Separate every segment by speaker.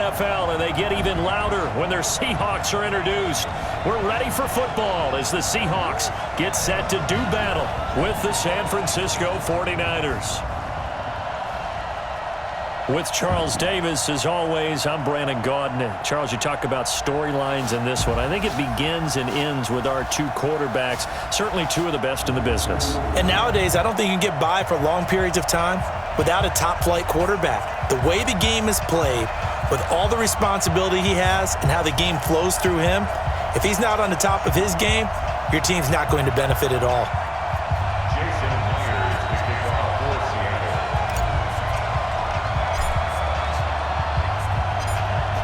Speaker 1: NFL, and they get even louder when their Seahawks are introduced. We're ready for football as the Seahawks get set to do battle with the San Francisco 49ers. With Charles Davis, as always, I'm Brandon Gaudin. Charles, you talk about storylines in this one. I think it begins and ends with our two quarterbacks, certainly two of the best in the business.
Speaker 2: And nowadays, I don't think you can get by for long periods of time without a top-flight quarterback. The way the game is played, with all the responsibility he has and how the game flows through him, if he's not on the top of his game, your team's not going to benefit at all.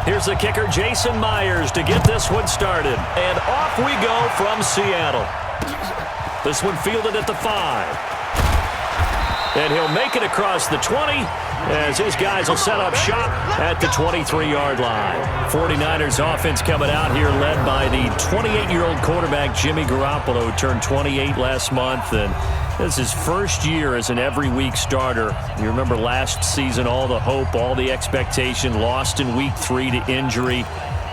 Speaker 1: Here's the kicker, Jason Myers, to get this one started. And off we go from Seattle. This one fielded at the 5. And he'll make it across the 20 as his guys will set up shop at the 23-yard line. 49ers offense coming out here led by the 28-year-old quarterback Jimmy Garoppolo, who turned 28 last month. And this is his first year as an every-week starter. You remember last season, all the hope, all the expectation, lost in week 3 to injury.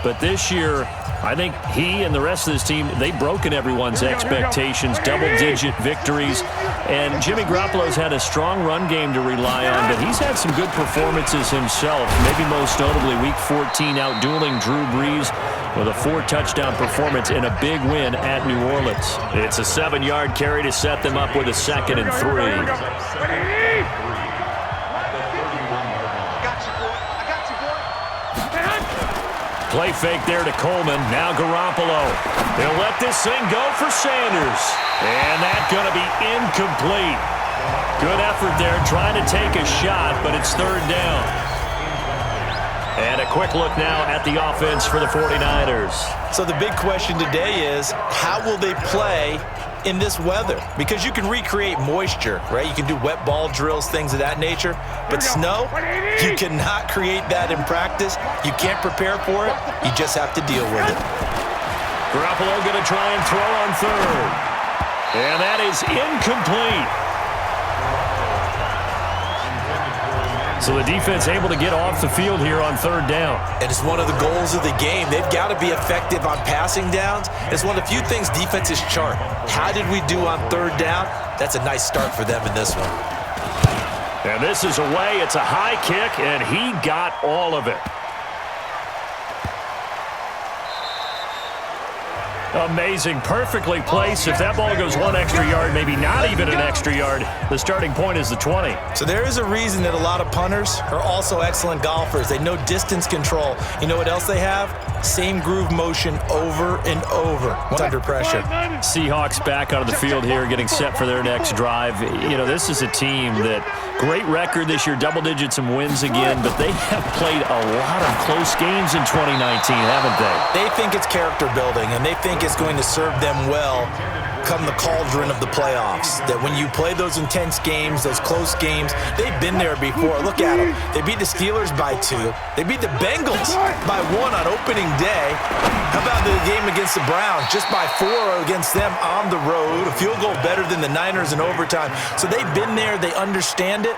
Speaker 1: But this year, I think he and the rest of this team, they've broken everyone's expectations, double-digit victories. And Jimmy Garoppolo's had a strong run game to rely on, but he's had some good performances himself, maybe most notably week 14 out-dueling Drew Brees with a 4-touchdown performance in a big win at New Orleans. It's a 7-yard carry to set them up with a 2nd and 3. Play fake there to Coleman. Now Garoppolo. They'll let this thing go for Sanders. And that's going to be incomplete. Good effort there trying to take a shot, but it's 3rd down. And a quick look now at the offense for the 49ers.
Speaker 2: So the big question today is, how will they play in this weather? Because you can recreate moisture, right? You can do wet ball drills, things of that nature. But snow, you cannot create that in practice. You can't prepare for it. You just have to deal with it.
Speaker 1: Garoppolo going to try and throw on 3rd. And that is incomplete. So the defense able to get off the field here on 3rd down.
Speaker 2: And it's one of the goals of the game. They've got to be effective on passing downs. It's one of the few things defenses chart. How did we do on 3rd down? That's a nice start for them in this one.
Speaker 1: And this is away. It's a high kick, and he got all of it. Amazing. Perfectly placed. If that ball goes 1 extra yard, maybe not even an extra yard, the starting point is the 20.
Speaker 2: So there is a reason that a lot of punters are also excellent golfers. They know distance control. You know what else they have? Same groove motion over and over under pressure.
Speaker 1: Seahawks back onto the field here, getting set for their next drive. You know, this is a team that great record this year, double digits and wins again, but they have played a lot of close games in 2019, haven't they?
Speaker 2: They think it's character building, and they think it's going to serve them well come the cauldron of the playoffs. That when you play those intense games, those close games, they've been there before. Look at them. They beat the Steelers by 2. They beat the Bengals by 1 on opening day. How about the game against the Browns? Just by 4 against them on the road. A field goal better than the Niners in overtime. So they've been there. They understand it.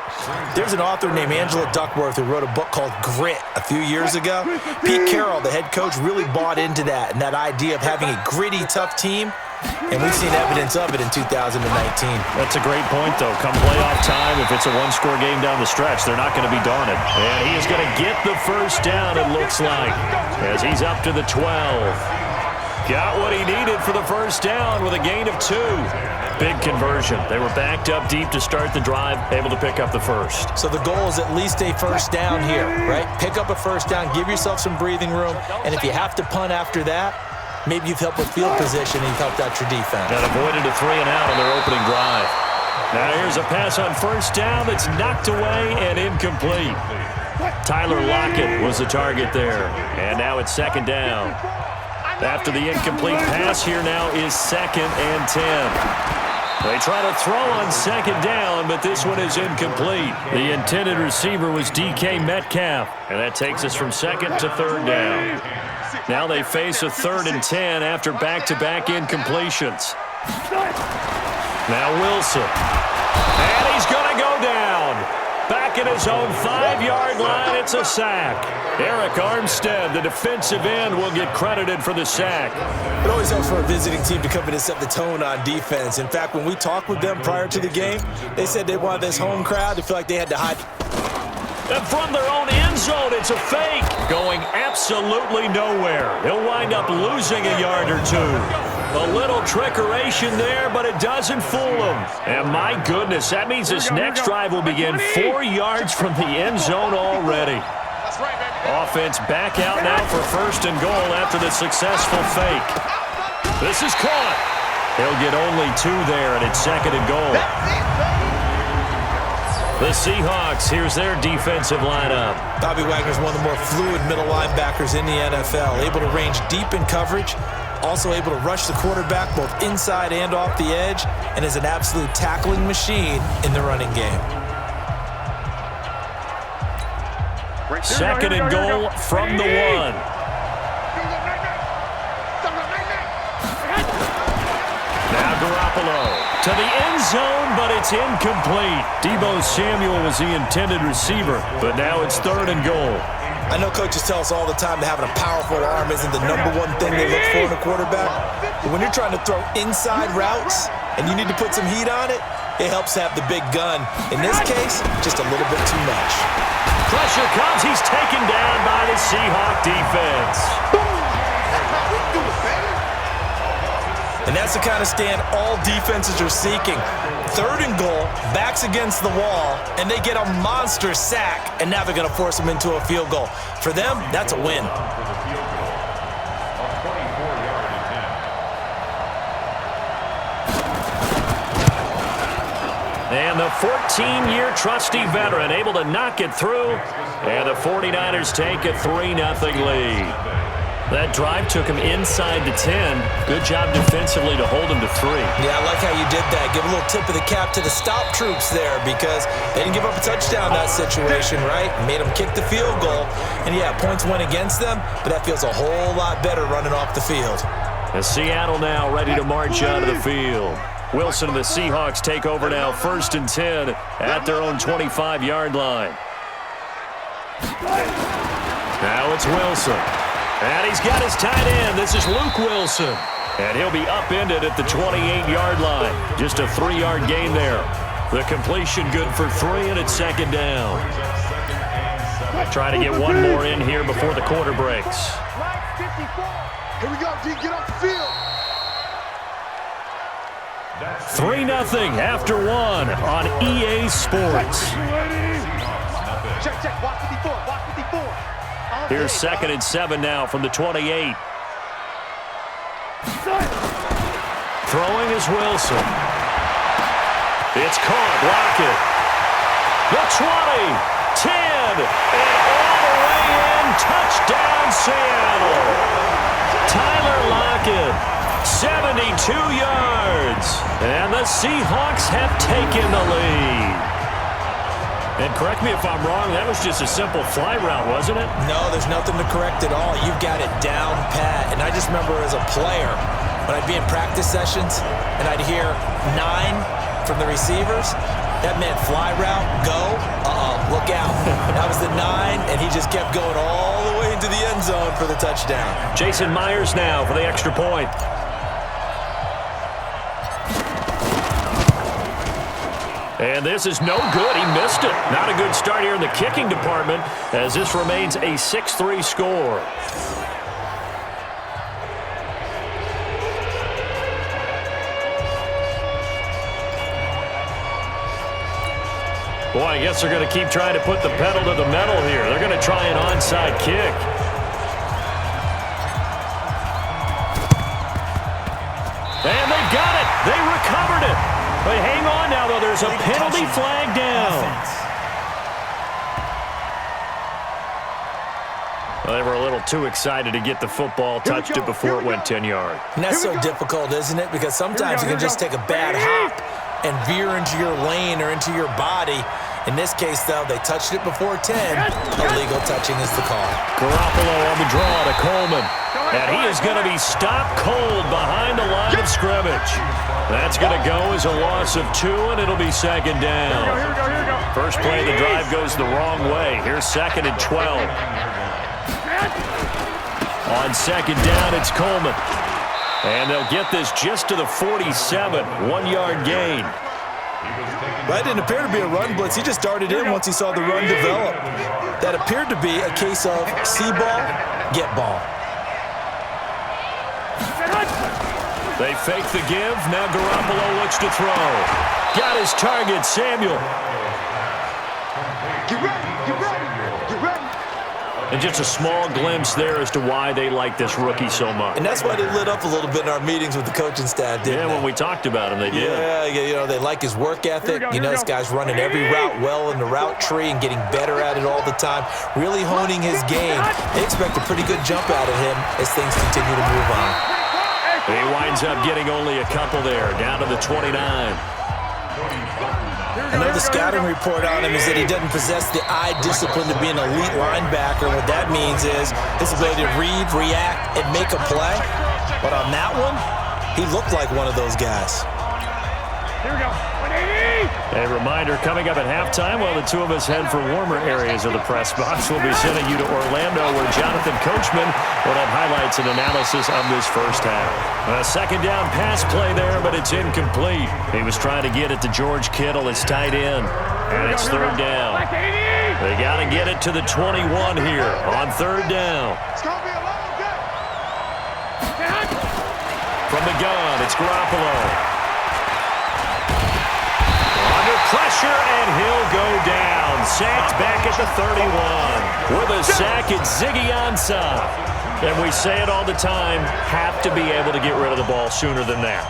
Speaker 2: There's an author named Angela Duckworth who wrote a book called Grit a few years ago. Pete Carroll, the head coach, really bought into that and that idea of having a gritty, tough team. And we've seen evidence of it in 2019.
Speaker 1: That's a great point, though. Come playoff time, if it's a one-score game down the stretch, they're not going to be daunted. And he is going to get the first down, it looks like, as he's up to the 12. Got what he needed for the first down with a gain of 2. Big conversion. They were backed up deep to start the drive, able to pick up the first.
Speaker 2: So the goal is at least a first down here, right? Pick up a first down, give yourself some breathing room, and if you have to punt after that, maybe you've helped with field position and you've helped out your defense.
Speaker 1: And avoided a 3-and-out on their opening drive. Now here's a pass on first down that's knocked away and incomplete. Tyler Lockett was the target there. And now it's 2nd down. After the incomplete pass, here now is 2nd and 10. They try to throw on 2nd down, but this one is incomplete. The intended receiver was DK Metcalf. And that takes us from 2nd to 3rd down. Now they face a 3rd and 10 after back-to-back incompletions. Now Wilson. And he's going to go down. Back at his own 5-yard line, it's a sack. Eric Armstead, the defensive end, will get credited for the sack.
Speaker 2: It always helps for a visiting team to come in and set the tone on defense. In fact, when we talked with them prior to the game, they said they wanted this home crowd to feel like they had to hide.
Speaker 1: And from their own end zone, it's a fake. Going absolutely nowhere. He'll wind up losing a yard or two. A little trickeration there, but it doesn't fool him. And my goodness, that means this next drive will begin 4 yards from the end zone already. Offense back out now for 1st and goal after the successful fake. This is caught. He'll get only 2 there, and it's 2nd and goal. The Seahawks, here's their defensive lineup.
Speaker 2: Bobby Wagner's one of the more fluid middle linebackers in the NFL, able to range deep in coverage, also able to rush the quarterback both inside and off the edge, and is an absolute tackling machine in the running game.
Speaker 1: 2nd and goal from the 1. Now Garoppolo to the end zone, but it's incomplete. Deebo Samuel was the intended receiver, but now it's 3rd and goal.
Speaker 2: I know coaches tell us all the time that having a powerful arm isn't the #1 thing they look for in a quarterback. But when you're trying to throw inside routes and you need to put some heat on it, it helps to have the big gun. In this case, just a little bit too much.
Speaker 1: Pressure comes. He's taken down by the Seahawk defense.
Speaker 2: And that's the kind of stand all defenses are seeking. 3rd and goal, backs against the wall, and they get a monster sack, and now they're going to force them into a field goal. For them, that's a win.
Speaker 1: And the 14-year trusty veteran able to knock it through, and the 49ers take a 3-0 lead. That drive took him inside the 10. Good job defensively to hold him to 3.
Speaker 2: Yeah, I like how you did that. Give a little tip of the cap to the stop troops there because they didn't give up a touchdown in that situation, right? Made them kick the field goal. And, yeah, points went against them, but that feels a whole lot better running off the field.
Speaker 1: And Seattle now ready to march out of the field. Wilson and the Seahawks take over now 1st and 10 at their own 25-yard line. Now it's Wilson. And he's got his tight end. This is Luke Wilson. And he'll be upended at the 28-yard line. Just a 3-yard gain there. The completion good for 3, and it's 2nd down. Try to get one more in here before the quarter breaks.
Speaker 3: Here we go, D. Get off the field.
Speaker 1: 3-0 after 1 on EA Sports.
Speaker 3: Check. Watch 54. Watch 54.
Speaker 1: Here's 2nd and 7 now from the 28. Throwing is Wilson. It's caught. Lockett. The 20, 10, and all the way in. Touchdown, Seattle. Tyler Lockett, 72 yards. And the Seahawks have taken the lead. And correct me if I'm wrong, that was just a simple fly route, wasn't it?
Speaker 2: No, there's nothing to correct at all. You've got it down pat. And I just remember as a player, when I'd be in practice sessions and I'd hear 9 from the receivers, that meant fly route, go, look out. That was the 9, and he just kept going all the way into the end zone for the touchdown.
Speaker 1: Jason Myers now for the extra point. And this is no good. He missed it. Not a good start here in the kicking department as this remains a 6-3 score. Boy, I guess they're going to keep trying to put the pedal to the metal here. They're going to try an onside kick. And they got it. They recovered it. But hang on now, though. There's a penalty flag down. Well, they were a little too excited to get the football, touched it before it went 10 yards.
Speaker 2: And that's so difficult, isn't it? Because sometimes you can just take a bad hop and veer into your lane or into your body, In this case, though, they touched it before 10. Illegal touching is the call.
Speaker 1: Garoppolo on the draw to Coleman. And he is going to be stopped cold behind the line of scrimmage. That's going to go as a loss of 2, and it'll be second down. First play of the drive goes the wrong way. Here's 2nd and 12. On second down, it's Coleman. And they'll get this just to the 47, 1-yard gain.
Speaker 2: That didn't appear to be a run blitz. He just darted in once he saw the run develop. That appeared to be a case of see ball, get ball.
Speaker 1: They fake the give. Now Garoppolo looks to throw. Got his target, Samuel.
Speaker 3: Get ready, get ready, get ready.
Speaker 1: And just a small glimpse there as to why they like this rookie so much.
Speaker 2: And that's why they lit up a little bit in our meetings with the coaching staff, didn't they?
Speaker 1: When we talked about him, they did.
Speaker 2: Yeah, they like his work ethic. This guy's running every route well in the route tree and getting better at it all the time, really honing his game. They expect a pretty good jump out of him as things continue to move on.
Speaker 1: He winds up getting only a couple there, down to the 29.
Speaker 2: I know the scouting report on him is that he doesn't possess the eye discipline to be an elite linebacker. What that means is his ability to read, react, and make a play. But on that one, he looked like one of those guys.
Speaker 3: Here we go.
Speaker 1: A reminder coming up at halftime while the two of us head for warmer areas of the press box. We'll be sending you to Orlando where Jonathan Coachman will have highlights and analysis of this first half. A second down pass play there, but it's incomplete. He was trying to get it to George Kittle, his tight end, and it's third down. They got to get it to the 21 here on third down.
Speaker 3: It's going to be a long day.
Speaker 1: From the gun, it's Garoppolo. Pressure, and he'll go down. Sacked back at the 31. With a sack, it's Ziggy Ansah. And we say it all the time, have to be able to get rid of the ball sooner than that.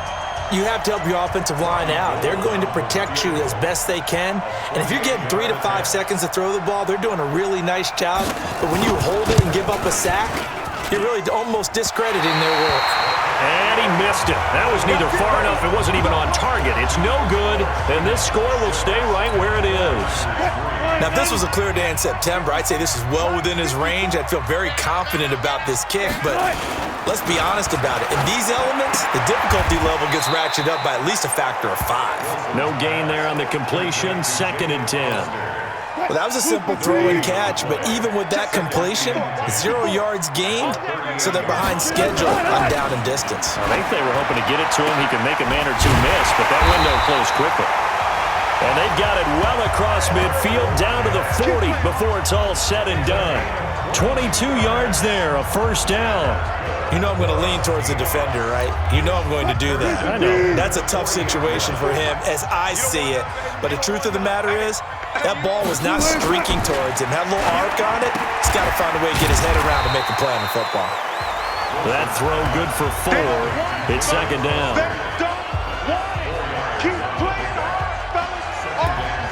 Speaker 2: You have to help your offensive line out. They're going to protect you as best they can. And if you're getting 3 to 5 seconds to throw the ball, they're doing a really nice job. But when you hold it and give up a sack, you're really almost discrediting their work.
Speaker 1: And he missed it. That was neither far enough. It wasn't even on target. It's no good, and this score will stay right where it is.
Speaker 2: Now, if this was a clear day in September, I'd say this is well within his range. I'd feel very confident about this kick, but let's be honest about it. In these elements, the difficulty level gets ratcheted up by at least a factor of 5.
Speaker 1: No gain there on the completion. 2nd and 10.
Speaker 2: Well, that was a simple throw and catch, but even with that completion, 0 yards gained, so they're behind schedule on down and distance.
Speaker 1: I think they were hoping to get it to him. He could make a man or two miss, but that window closed quickly. And they've got it well across midfield, down to the 40 before it's all said and done. 22 yards there, a first down.
Speaker 2: You know I'm going to lean towards the defender, right? You know I'm going to do that.
Speaker 1: I know.
Speaker 2: That's a tough situation for him as I see it. But the truth of the matter is, that ball was not streaking towards him. Had a little arc on it. He's got to find a way to get his head around to make a play on the football.
Speaker 1: That throw good for 4. It's second down.
Speaker 3: They don't want it. Keep playing hard, fellas. All day.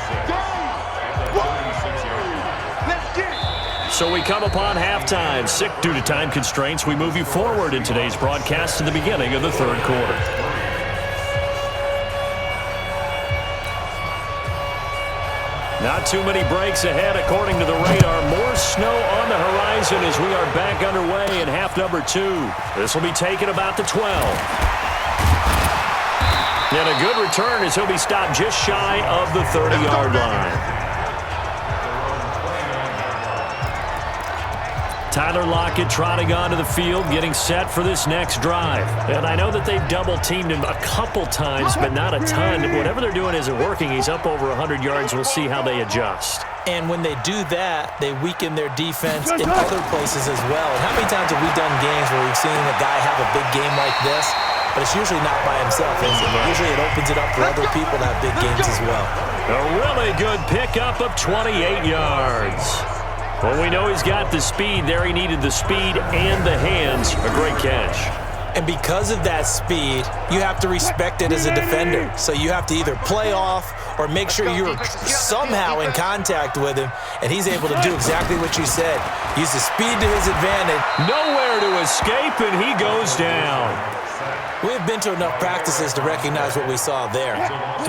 Speaker 3: Let's get it.
Speaker 1: So we come upon halftime. Sick due to time constraints, we move you forward in today's broadcast to the beginning of the third quarter. Not too many breaks ahead according to the radar. More snow on the horizon as we are back underway in half number 2. This will be taken about the 12. And a good return as he'll be stopped just shy of the 30-yard line. Tyler Lockett trotting onto the field, getting set for this next drive. And I know that they've double-teamed him a couple times, but not a ton. Whatever they're doing isn't working. He's up over 100 yards. We'll see how they adjust.
Speaker 2: And when they do that, they weaken their defense in other places as well. And how many times have we done games where we've seen a guy have a big game like this, but it's usually not by himself, is it? Usually it opens it up for other people to have big games as well.
Speaker 1: A really good pickup of 28 yards. Well, we know he's got the speed there. He needed the speed and the hands. A great catch.
Speaker 2: And because of that speed, you have to respect it as a defender. So you have to either play off or make sure you're somehow in contact with him, and he's able to do exactly what you said. Use the speed to his advantage.
Speaker 1: Nowhere to escape, and he goes down.
Speaker 2: We've been to enough practices to recognize what we saw there.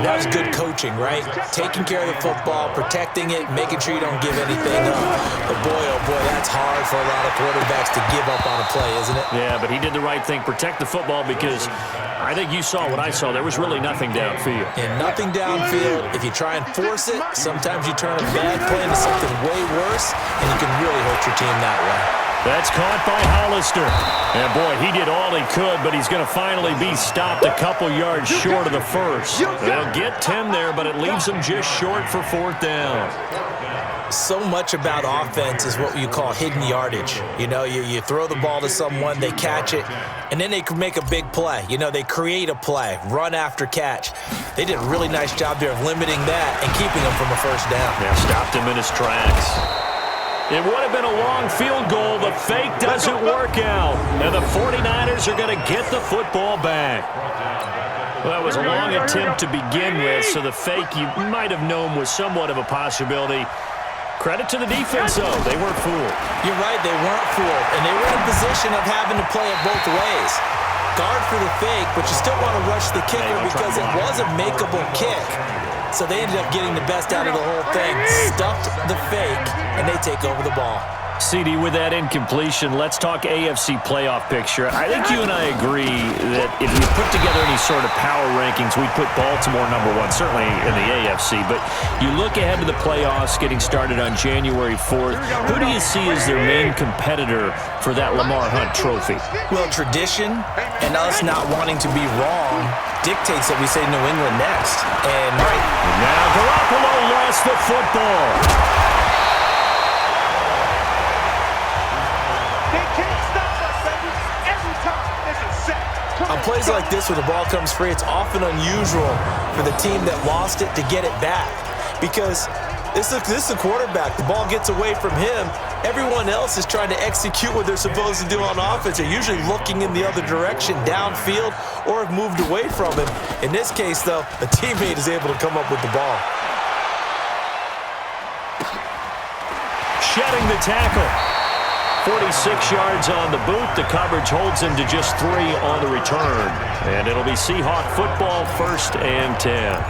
Speaker 2: That was good coaching, right? Taking care of the football, protecting it, making sure you don't give anything up. But boy, oh boy, that's hard for a lot of quarterbacks to give up on a play, isn't it?
Speaker 1: Yeah, but he did the right thing. Protect the football because I think you saw what I saw. There was really nothing downfield.
Speaker 2: And nothing downfield. If you try and force it, sometimes you turn a bad play into something way worse, and you can really hurt your team that way.
Speaker 1: That's caught by Hollister. And, boy, he did all he could, but he's going to finally be stopped a couple yards short of the first. They'll get 10 there, but it leaves them just short for 4th down.
Speaker 2: So much about offense is what you call hidden yardage. You know, you throw the ball to someone, they catch it, and then they can make a big play. You know, they create a play, run after catch. They did a really nice job there of limiting that and keeping him from a first down.
Speaker 1: Yeah, stopped him in his tracks. It would have been a long field goal. The fake doesn't work out. And the 49ers are going to get the football back. Well, that was a long attempt to begin with, so the fake you might have known was somewhat of a possibility. Credit to the defense, though. They weren't fooled.
Speaker 2: You're right, they weren't fooled. And they were in a position of having to play it both ways. Guard for the fake, but you still want to rush the kicker because it was a makeable kick. So they ended up getting the best out of the whole thing. Stuffed the fake, and they take over the ball.
Speaker 1: CD, with that incompletion, let's talk AFC playoff picture. I think you and I agree that if you put together any sort of power rankings, we'd put Baltimore #1, certainly in the AFC. But you look ahead to the playoffs getting started on January 4th. Who do you see as their main competitor for that Lamar Hunt trophy?
Speaker 2: Well, tradition and us not wanting to be wrong dictates that we say New England next. And
Speaker 1: now Garoppolo lost the football.
Speaker 2: On plays like this where the ball comes free, it's often unusual for the team that lost it to get it back because this is a quarterback. The ball gets away from him. Everyone else is trying to execute what they're supposed to do on offense. They're usually looking in the other direction, downfield, or have moved away from him. In this case, though, a teammate is able to come up with the ball.
Speaker 1: Shedding the tackle. 46 yards on the boot. The coverage holds him to just 3 on the return. And it'll be Seahawk football, 1st and 10.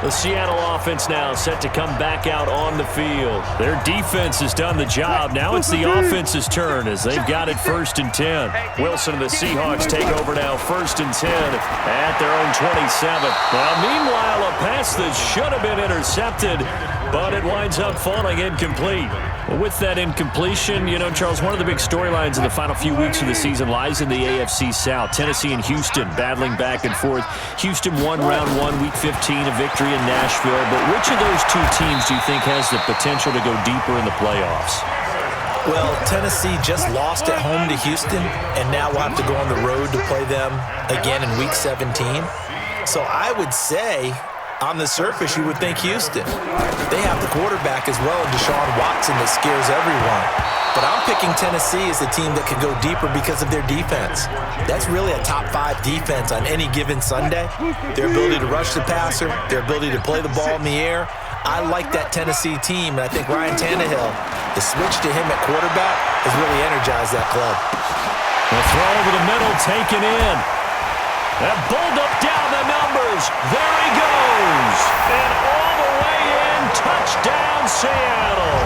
Speaker 1: The Seattle offense now set to come back out on the field. Their defense has done the job. Now it's the offense's turn as they've got it 1st and 10. Wilson and the Seahawks take over now 1st and 10 at their own 27. Now, meanwhile, a pass that should have been intercepted, but it winds up falling incomplete. Well, with that incompletion, you know, Charles, one of the big storylines in the final few weeks of the season lies in the AFC South. Tennessee and Houston battling back and forth. Houston won round 1, week 15, a victory in Nashville. But which of those two teams do you think has the potential to go deeper in the playoffs?
Speaker 2: Well, Tennessee just lost at home to Houston, and now we'll have to go on the road to play them again in week 17. So I would say, on the surface, you would think Houston. They have the quarterback as well, Deshaun Watson, that scares everyone. But I'm picking Tennessee as the team that could go deeper because of their defense. That's really a top 5 defense on any given Sunday. Their ability to rush the passer, their ability to play the ball in the air. I like that Tennessee team, and I think Ryan Tannehill, the switch to him at quarterback, has really energized that club.
Speaker 1: The throw over the middle, taken in. That bulled up down the numbers. There he goes. And all the way in, touchdown Seattle.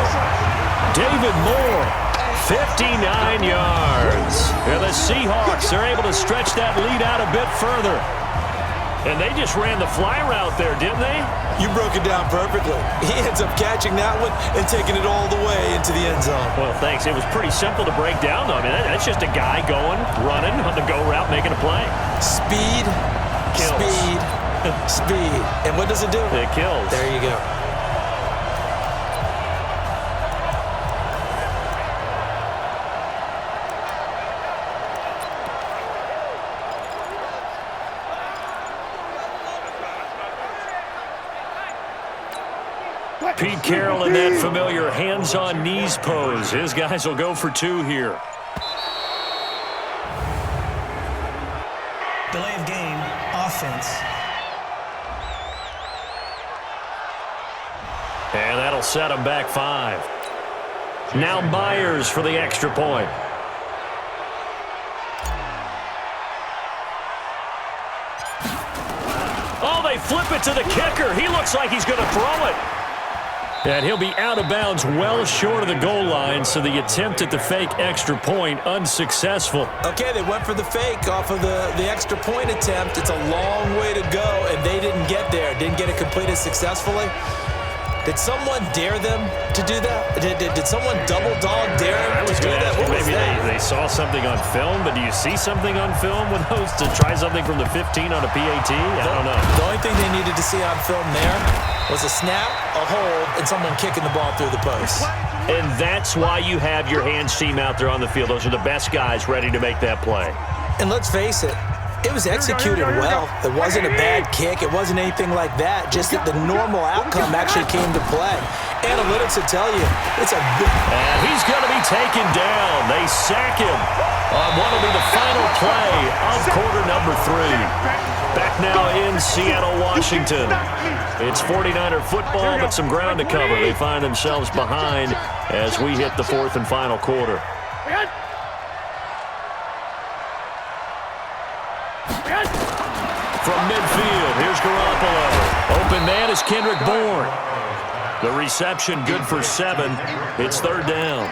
Speaker 1: David Moore, 59 yards. And the Seahawks are able to stretch that lead out a bit further. And they just ran the fly route there, didn't they?
Speaker 2: You broke it down perfectly. He ends up catching that one and taking it all the way into the end zone.
Speaker 1: Well, thanks. It was pretty simple to break down, though. I mean, that's just a guy going, running on the go route, making a play.
Speaker 2: Speed, kills. Speed, speed. And what does it do?
Speaker 1: It kills.
Speaker 2: There you go.
Speaker 1: Pete Carroll in that familiar hands-on knees pose. His guys will go for 2 here.
Speaker 4: Delay of game, offense.
Speaker 1: And that'll set him back 5. Now Myers for the extra point. flip it to the kicker. He looks like he's going to throw it. And he'll be out of bounds well short of the goal line, so the attempt at the fake extra point unsuccessful.
Speaker 2: Okay, they went for the fake off of the extra point attempt. It's a long way to go, and they didn't get there. Didn't get it completed successfully. Did someone dare them to do that? Did someone double dog dare them to do that? What was
Speaker 1: maybe
Speaker 2: that?
Speaker 1: they saw something on film, but do you see something on film with those to try something from the 15 on a PAT? I don't know.
Speaker 2: The only thing they needed to see on film there was a snap, a hold, and someone kicking the ball through the post.
Speaker 1: And that's why you have your hands team out there on the field. Those are the best guys ready to make that play.
Speaker 2: And let's face it, it was executed well. It wasn't a bad kick. It wasn't anything like that. Just that the normal outcome actually came to play. Analytics will tell you it's a good...
Speaker 1: And he's going to be taken down. They sack him on what will be the final play of quarter number 3. Back now in Seattle, Washington. It's 49er football, but some ground to cover. They find themselves behind as we hit the 4th and final quarter. From midfield, here's Garoppolo. Open man is Kendrick Bourne. The reception good for 7. It's 3rd down.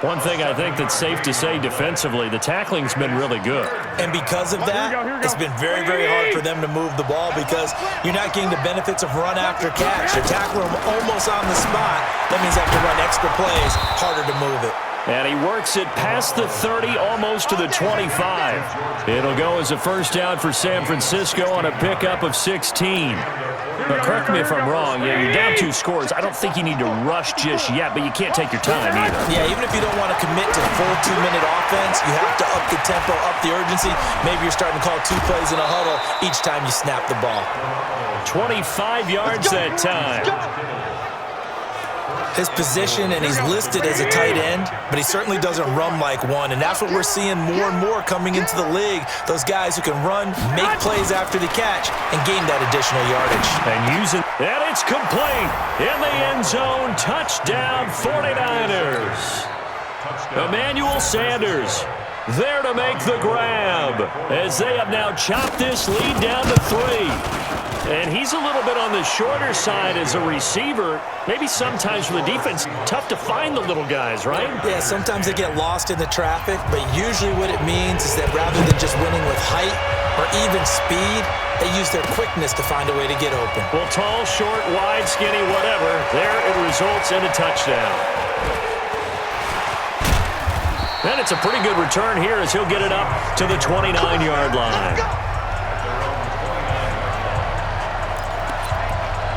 Speaker 1: One thing I think that's safe to say defensively, the tackling's been really good.
Speaker 2: And because of that, it's been very, very hard for them to move the ball because you're not getting the benefits of run after catch. They're tackling them almost on the spot. That means they have to run extra plays, harder to move it.
Speaker 1: And he works it past the 30, almost to the 25. It'll go as a first down for San Francisco on a pickup of 16. Now, correct me if I'm wrong. Yeah, you're down 2 scores. I don't think you need to rush just yet, but you can't take your time either.
Speaker 2: Yeah, even if you don't want to commit to full 2-minute offense, you have to up the tempo, up the urgency. Maybe you're starting to call 2 plays in a huddle each time you snap the ball.
Speaker 1: 25 yards that time.
Speaker 2: His position, and he's listed as a tight end, but he certainly doesn't run like one, and that's what we're seeing more and more coming into the league. Those guys who can run, make plays after the catch, and gain that additional yardage.
Speaker 1: And it's complete in the end zone. Touchdown 49ers. Emmanuel Sanders there to make the grab as they have now chopped this lead down to 3. And he's a little bit on the shorter side as a receiver. Maybe sometimes for the defense, tough to find the little guys, right?
Speaker 2: Yeah, sometimes they get lost in the traffic, but usually what it means is that rather than just winning with height or even speed, they use their quickness to find a way to get open.
Speaker 1: Well, tall, short, wide, skinny, whatever, there it results in a touchdown. And it's a pretty good return here as he'll get it up to the 29-yard line.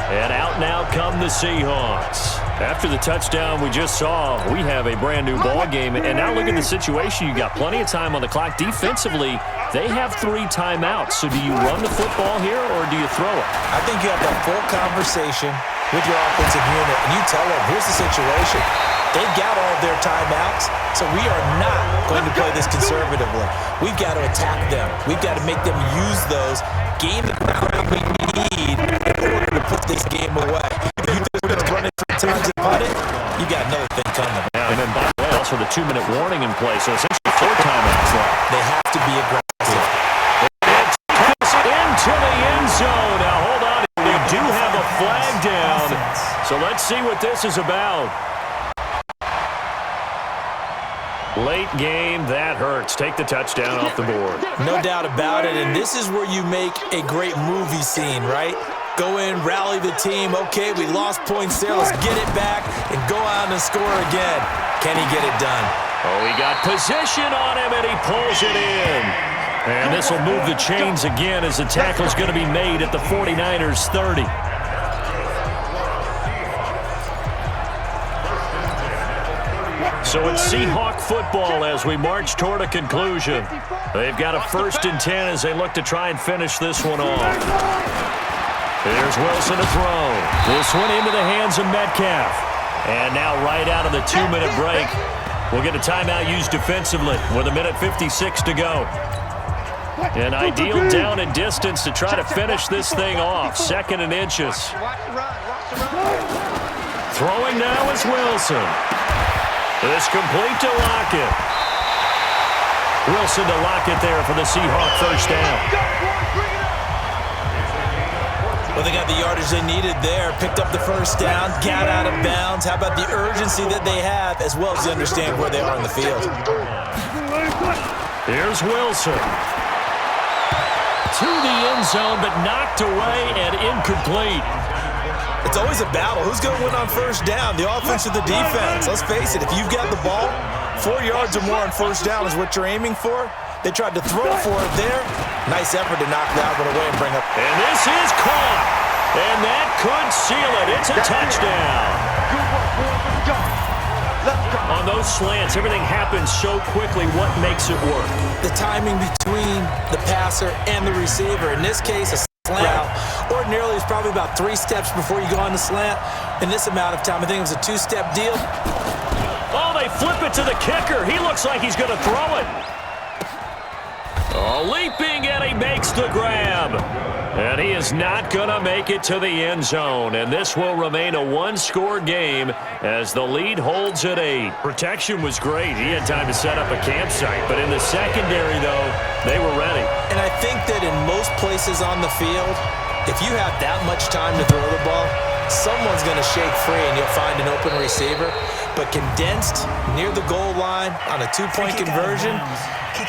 Speaker 1: And out now come the Seahawks. After the touchdown we just saw, we have a brand-new ball game. And now look at the situation. You got plenty of time on the clock. Defensively, they have 3 timeouts. So do you run the football here or do you throw it?
Speaker 2: I think you have that full conversation with your offensive unit, and you tell them, here's the situation. They've got all of their timeouts, so we are not going to play this conservatively. We've got to attack them. We've got to make them use those, gain the ground we need in order to put this game away. If you think we're going to run it 3 times and punt it, you got another thing coming.
Speaker 1: And then, by the way, also the 2-minute warning in place, so essentially 4 timeouts left.
Speaker 2: They have to be aggressive.
Speaker 1: It's into the end zone. Now, hold on. They do have a flag down, so let's see what this is about. Late game, that hurts. Take the touchdown off the board.
Speaker 2: No doubt about it, and this is where you make a great movie scene, right? Go in, rally the team. Okay, we lost points there. Let's get it back and go out and score again. Can he get it done?
Speaker 1: Oh, he got position on him, and he pulls it in. And this will move the chains again as the tackle is going to be made at the 49ers 30. So it's Seahawk football as we march toward a conclusion. They've got a 1st and 10 as they look to try and finish this one off. Here's Wilson to throw. This one into the hands of Metcalf. And now right out of the 2-minute break, we'll get a timeout used defensively with 1:56 to go. An ideal down and distance to try to finish this thing off. 2nd and inches. Throwing now is Wilson. This complete to Lockett. Wilson to Lockett there for the Seahawk 1st down.
Speaker 2: Well, they got the yardage they needed there, picked up the first down, got out of bounds. How about the urgency that they have, as well as they understand where they are on the field?
Speaker 1: Here's Wilson. To the end zone, but knocked away and incomplete.
Speaker 2: It's always a battle. Who's going to win on first down, the offense or the defense? Let's face it, if you've got the ball, 4 yards or more on first down is what you're aiming for. They tried to throw for it there. Nice effort to knock that one away and bring up.
Speaker 1: And this is caught. And that could seal it. It's a touchdown. On those slants, everything happens so quickly. What makes it work?
Speaker 2: The timing between the passer and the receiver. In this case, a slant route. Ordinarily, it's probably about 3 steps before you go on the slant. In this amount of time, I think it was a 2-step deal.
Speaker 1: Oh, they flip it to the kicker. He looks like he's going to throw it. Oh, leaping, and he makes the grab. And he is not going to make it to the end zone. And this will remain a one-score game as the lead holds at 8. Protection was great. He had time to set up a campsite. But in the secondary, though, they were ready.
Speaker 2: And I think that in most places on the field, if you have that much time to throw the ball, someone's going to shake free and you'll find an open receiver. But condensed near the goal line on a 2-point conversion,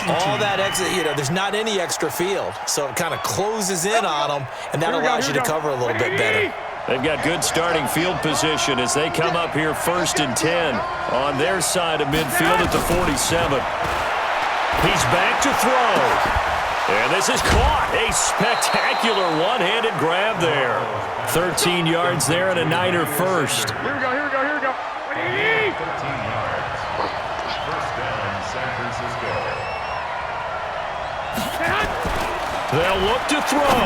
Speaker 2: all that exit, there's not any extra field. So it kind of closes in on them, and that allows you to cover a little bit better.
Speaker 1: They've got good starting field position as they come up here 1st and 10 on their side of midfield at the 47. He's back to throw. And this is caught. A spectacular one-handed grab there. 13 yards there and a Niner first.
Speaker 3: Here we go.
Speaker 5: 15 yards. First down, San Francisco.
Speaker 1: They'll look to throw.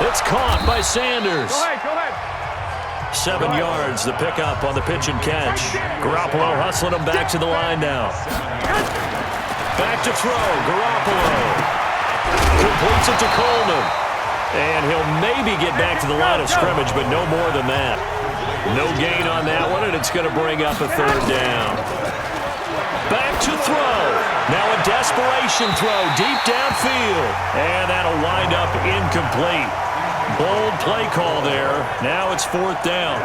Speaker 1: It's caught by Sanders.
Speaker 3: Go ahead.
Speaker 1: 7 yards, the pickup on the pitch and catch. Garoppolo hustling him back to the line now. Back to throw. Garoppolo completes it to Coleman. And he'll maybe get back to the line of scrimmage, but no more than that. No gain on that one, and it's going to bring up a 3rd down. Back to throw. Now a desperation throw deep downfield. And that'll wind up incomplete. Bold play call there. Now it's 4th down.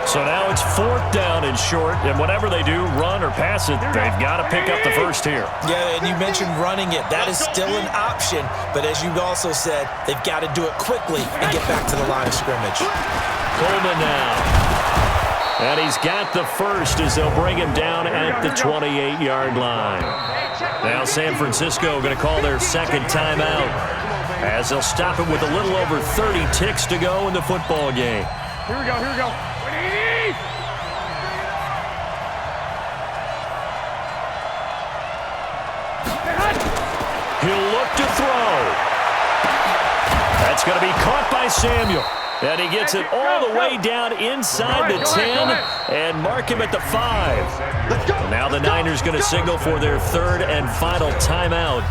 Speaker 1: So now it's 4th down and short, and whatever they do, run or pass it, they've got to pick up the first here.
Speaker 2: Yeah, and you mentioned running it. That is still an option, but as you also said, they've got to do it quickly and get back to the line of scrimmage.
Speaker 1: Coleman now. And he's got the first as they'll bring him down at the 28-yard line. Now San Francisco going to call their 2nd timeout as they'll stop it with a little over 30 ticks to go in the football game.
Speaker 3: Here we go.
Speaker 1: He'll look to throw. That's going to be caught by Samuel. And he gets it all the way down inside the 10 and mark him at the 5. Now the Niners going to signal for their 3rd and final timeout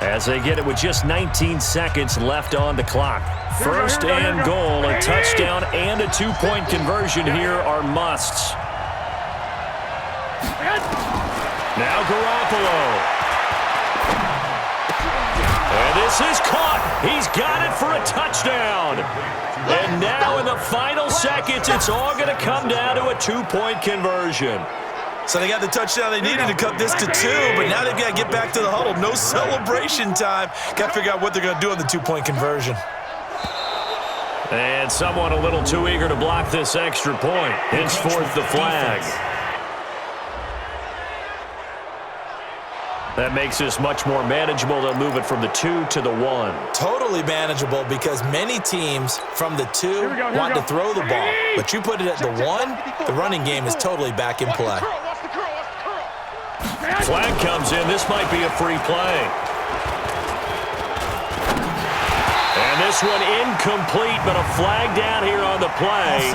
Speaker 1: as they get it with just 19 seconds left on the clock. 1st and goal, a touchdown and a 2-point conversion here are musts. Now Garoppolo. And this is caught. He's got it for a touchdown. And now in the final seconds, it's all going to come down to a 2-point conversion.
Speaker 2: So they got the touchdown they needed to cut this to 2, but now they've got to get back to the huddle. No celebration time. Got to figure out what they're going to do on the 2-point conversion.
Speaker 1: And someone a little too eager to block this extra point. Henceforth the flag. That makes this much more manageable. They'll move it from the 2 to the 1.
Speaker 2: Totally manageable because many teams from the 2 want to throw the ball. But you put it at the 1, the running game is totally back in play.
Speaker 1: Flag comes in. This might be a free play. And this one incomplete, but a flag down here on the play.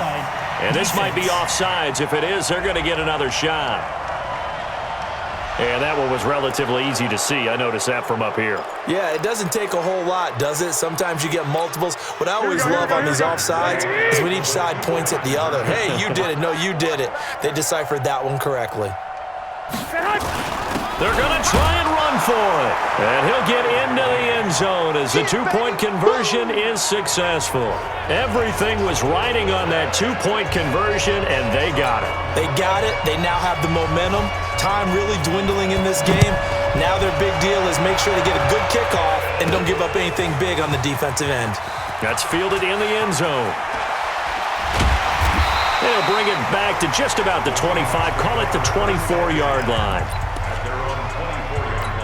Speaker 1: And this might be offsides. If it is, they're going to get another shot. And that one was relatively easy to see. I noticed that from up here.
Speaker 2: Yeah, it doesn't take a whole lot, does it? Sometimes you get multiples. What I always love on these offsides is when each side points at the other. Hey, you did it. No, you did it. They deciphered that one correctly.
Speaker 1: They're going to try and run for it. And he'll get into the end zone as the two-point conversion is successful. Everything was riding on that two-point conversion, and they got it.
Speaker 2: They got it. They now have the momentum. Time really dwindling in this game. Now their big deal is make sure to get a good kickoff and don't give up anything big on the defensive end.
Speaker 1: That's fielded in the end zone. They'll bring it back to just about the 25. Call it the 24-yard line.
Speaker 5: At their own 24-yard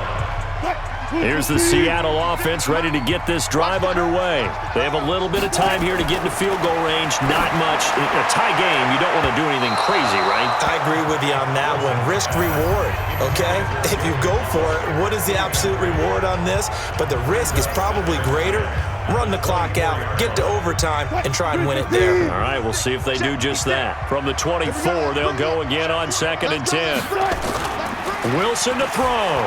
Speaker 5: line.
Speaker 1: Here's the Seattle offense ready to get this drive underway. They have a little bit of time here to get into field goal range. Not much. In a tie game, you don't want to do anything crazy, right?
Speaker 2: I agree with you on that one. Risk-reward, okay? If you go for it, what is the absolute reward on this? But the risk is probably greater. Run the clock out, get to overtime, and try and win it there.
Speaker 1: All right, we'll see if they do just that. From the 24, they'll go again on 2nd and 10. Wilson to throw.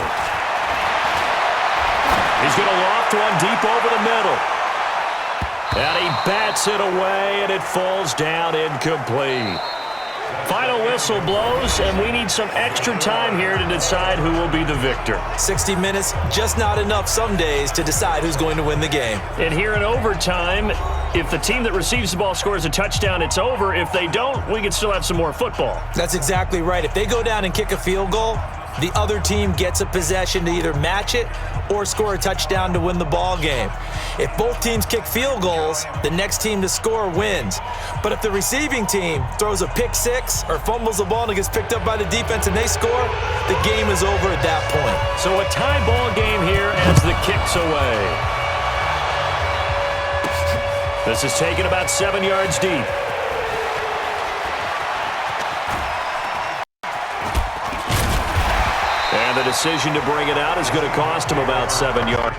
Speaker 1: He's going to loft one deep over the middle. And he bats it away, and it falls down incomplete. Final whistle blows, and we need some extra time here to decide who will be the victor.
Speaker 2: 60 minutes, just not enough some days to decide who's going to win the game.
Speaker 1: And here in overtime, if the team that receives the ball scores a touchdown, it's over. If they don't, we can still have some more football.
Speaker 2: That's exactly right. If they go down and kick a field goal, the other team gets a possession to either match it or score a touchdown to win the ball game. If both teams kick field goals, the next team to score wins. But if the receiving team throws a pick six or fumbles the ball and it gets picked up by the defense and they score, the game is over at that point.
Speaker 1: So a tie ball game here as the kick's away. This is taken about 7 yards deep. And the decision to bring it out is going to cost him about 7 yards.